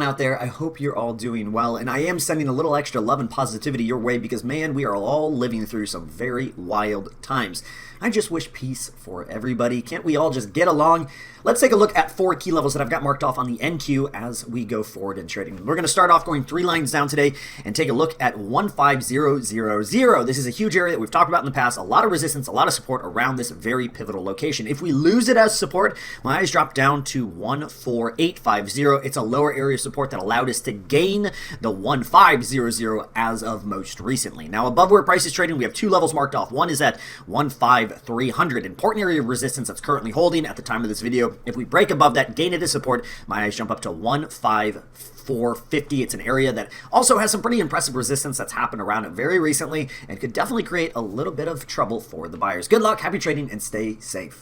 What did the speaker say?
out there? I hope you're all doing well, and I am sending a little extra love and positivity your way because, man, we are all living through some very wild times. I just wish peace for everybody. Can't we all just get along? Let's take a look at 4 key levels that I've got marked off on the NQ as we go forward in trading. We're going to start off going 3 lines down today and take a look at 15000. This is a huge area that we've talked about in the past. A lot of resistance, a lot of support around this very pivotal location. If we lose it as support, my eyes drop down to 14850. It's a lower area of support that allowed us to gain the 1500 as of most recently. Now, above where price is trading, we have 2 levels marked off. One is at 15300. Important area of resistance that's currently holding at the time of this video. If we break above that, gain it as support, my eyes jump up to 15450. It's an area that also has some pretty impressive resistance that's happened around it very recently and could definitely create a little bit of trouble for the buyers. Good luck, happy trading, and stay safe.